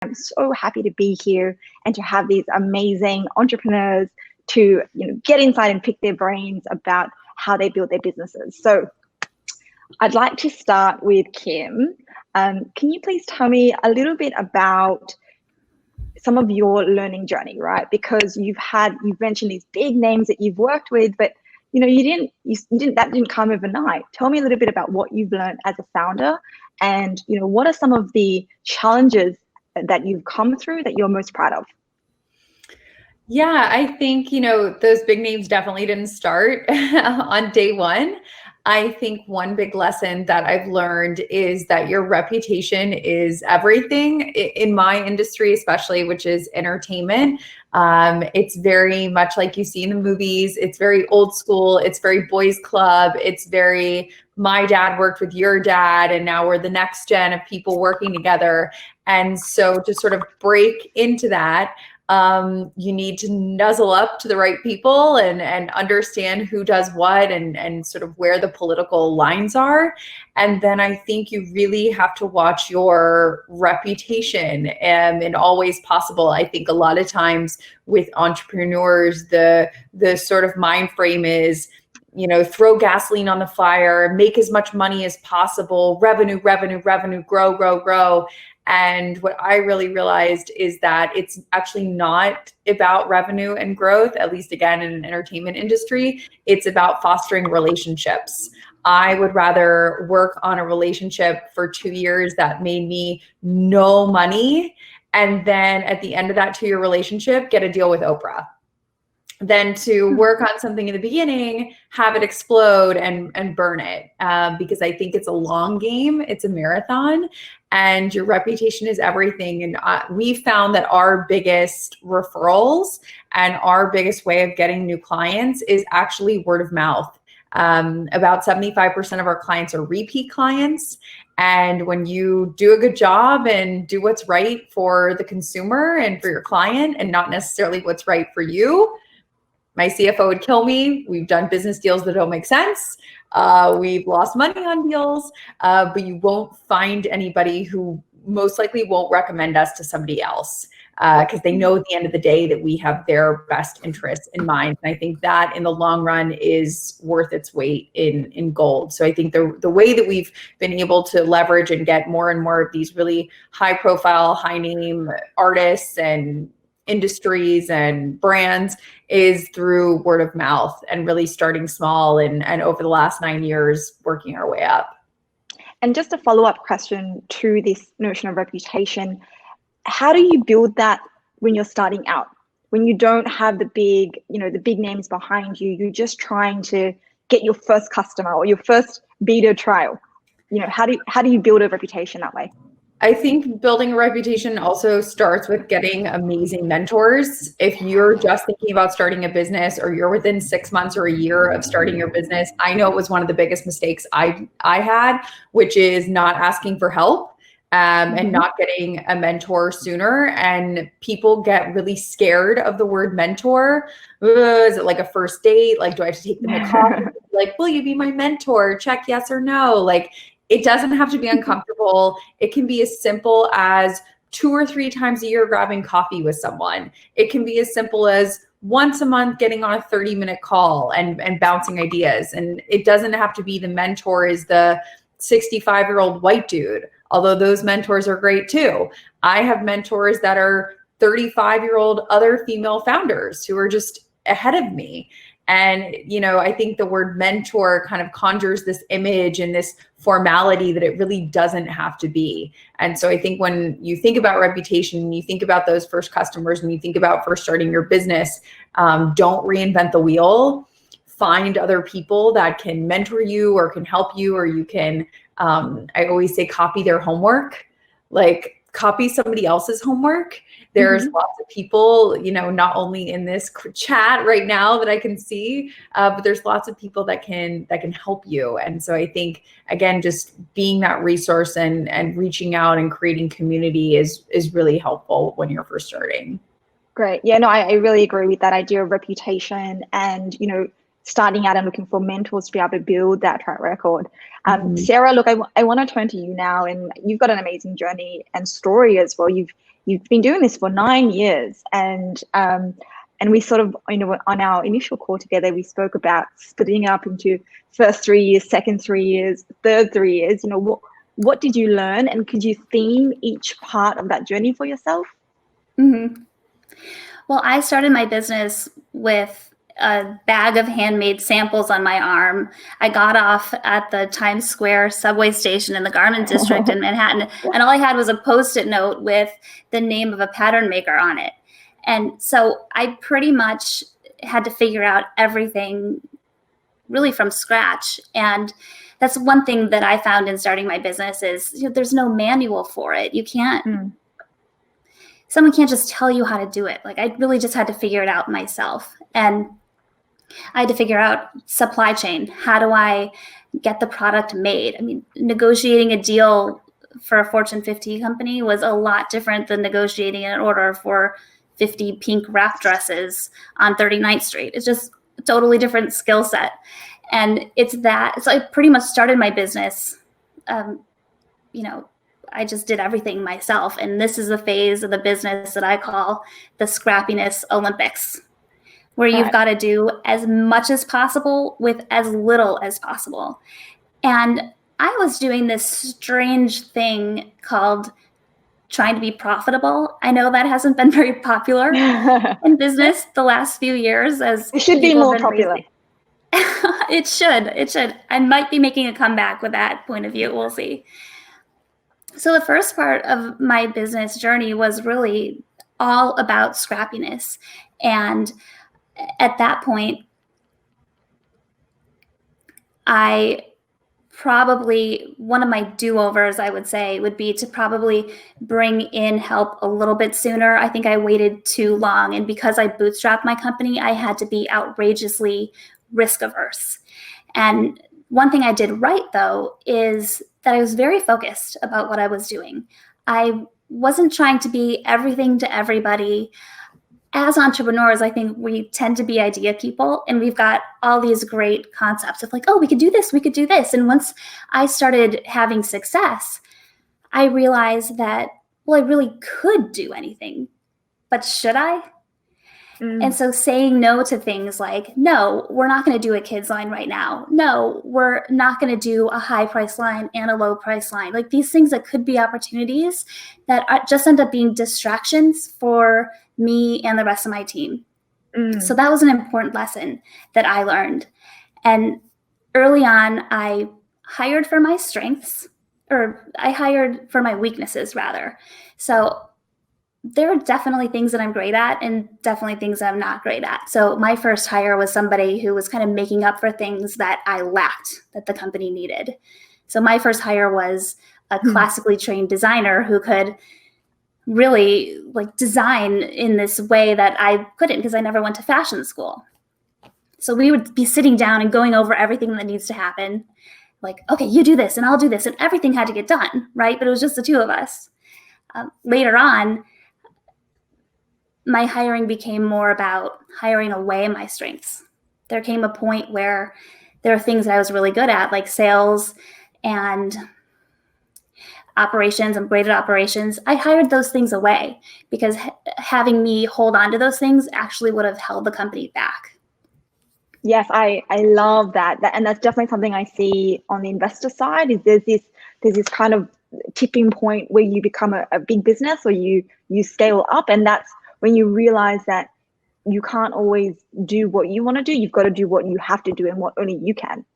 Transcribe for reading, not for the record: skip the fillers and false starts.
I'm so happy to be here and to have these amazing entrepreneurs to get inside and pick their brains about how they build their businesses. So I'd like to start with Kim. Can you please tell me a little bit about some of your learning journey, right? Because you've mentioned these big names that you've worked with, but that didn't come overnight. Tell me a little bit about what you've learned as a founder, and what are some of the challenges that you've come through that you're most proud of? Yeah, I think, those big names definitely didn't start on day one. I think one big lesson that I've learned is that your reputation is everything in my industry, especially, which is entertainment. It's very much like you see in the movies. It's very old school. It's very boys club. It's very, my dad worked with your dad, and now we're the next gen of people working together. And so to sort of break into that, you need to nuzzle up to the right people and understand who does what and sort of where the political lines are. And then I think you really have to watch your reputation in all ways possible. I think a lot of times with entrepreneurs, the sort of mind frame is, throw gasoline on the fire, make as much money as possible, revenue, grow. And what I really realized is that it's actually not about revenue and growth, at least again in an entertainment industry. It's about fostering relationships. I would rather work on a relationship for 2 years that made me no money, and then at the end of that 2-year relationship, get a deal with Oprah, than to work on something in the beginning, have it explode and burn it. Because I think it's a long game, it's a marathon, and your reputation is everything. And we found that our biggest referrals and our biggest way of getting new clients is actually word of mouth. About 75% of our clients are repeat clients. And when you do a good job and do what's right for the consumer and for your client and not necessarily what's right for you, my CFO would kill me. We've done business deals that don't make sense. We've lost money on deals, but you won't find anybody who most likely won't recommend us to somebody else because they know at the end of the day that we have their best interests in mind. And I think that in the long run is worth its weight in gold. So I think the way that we've been able to leverage and get more and more of these really high profile, high name artists and industries and brands is through word of mouth and really starting small and over the last 9 years working our way up. And just a follow-up question to this notion of reputation, how do you build that when you're starting out? When you don't have the big names behind you, you're just trying to get your first customer or your first beta trial. How do you build a reputation that way? I think building a reputation also starts with getting amazing mentors. If you're just thinking about starting a business or you're within 6 months or a year of starting your business, I know it was one of the biggest mistakes I had, which is not asking for help and not getting a mentor sooner. And people get really scared of the word mentor. Is it like a first date? Like, do I have to take them to coffee? Like, will you be my mentor? Check yes or no. Like, it doesn't have to be uncomfortable. It can be as simple as 2 or 3 times a year grabbing coffee with someone. It can be as simple as once a month getting on a 30-minute call and bouncing ideas. And it doesn't have to be the mentor is the 65-year-old white dude, although those mentors are great too. I have mentors that are 35-year-old other female founders who are just ahead of me. And, I think the word mentor kind of conjures this image and this formality that it really doesn't have to be. And so I think when you think about reputation, you think about those first customers and you think about first starting your business, don't reinvent the wheel. Find other people that can mentor you or can help you, or you can, I always say, copy their homework. Like, copy somebody else's homework. There's lots of people, not only in this chat right now that I can see, but there's lots of people that can help you. And so I think, again, just being that resource and reaching out and creating community is really helpful when you're first starting. Great. Yeah, no, I really agree with that idea of reputation and, starting out and looking for mentors to be able to build that track record. Sarah, look, I want to turn to you now, and you've got an amazing journey and story as well. You've you've been doing this for 9 years, and we sort of, on our initial call together, we spoke about splitting up into first 3 years, second 3 years, third 3 years. What did you learn, and could you theme each part of that journey for yourself? Mm-hmm. Well, I started my business with a bag of handmade samples on my arm. I got off at the Times Square subway station in the Garment District in Manhattan, and all I had was a Post-it note with the name of a pattern maker on it. And so I pretty much had to figure out everything really from scratch. And that's one thing that I found in starting my business is, there's no manual for it. You can't, someone can't just tell you how to do it. Like, I really just had to figure it out myself. And I had to figure out supply chain. How do I get the product made? I mean, negotiating a deal for a Fortune 50 company was a lot different than negotiating an order for 50 pink wrap dresses on 39th Street. It's just a totally different skill set. And so I pretty much started my business, I just did everything myself. And this is the phase of the business that I call the scrappiness Olympics, where you've got to do as much as possible with as little as possible. And I was doing this strange thing called trying to be profitable. I know that hasn't been very popular in business the last few years. As it should be more popular. It should. I might be making a comeback with that point of view. We'll see. So the first part of my business journey was really all about scrappiness. And at that point, one of my do-overs, I would say, would be to probably bring in help a little bit sooner. I think I waited too long. And because I bootstrapped my company, I had to be outrageously risk averse. And one thing I did right, though, is that I was very focused about what I was doing. I wasn't trying to be everything to everybody. As entrepreneurs, I think we tend to be idea people, and we've got all these great concepts of like, oh, we could do this, we could do this. And once I started having success, I realized that, well, I really could do anything, but should I? And so saying no to things like, no, we're not going to do a kids line right now. No, we're not going to do a high price line and a low price line. Like, these things that could be opportunities that just end up being distractions for me and the rest of my team. So that was an important lesson that I learned. And early on, I hired for my strengths, or I hired for my weaknesses, rather. So there are definitely things that I'm great at and definitely things that I'm not great at. So my first hire was somebody who was kind of making up for things that I lacked that the company needed. So my first hire was a classically trained designer who could really like design in this way that I couldn't, because I never went to fashion school. So we would be sitting down and going over everything that needs to happen. Like, okay, you do this and I'll do this, and everything had to get done, right? But it was just the two of us. Later on, my hiring became more about hiring away my strengths. There came a point where there are things that I was really good at, like sales and operations. I'm great at operations. I hired those things away because having me hold on to those things actually would have held the company back. Yes, I love that. And that's definitely something I see on the investor side. Is there's this kind of tipping point where you become a big business, or you scale up, and that's when you realize that you can't always do what you want to do. You've got to do what you have to do and what only you can.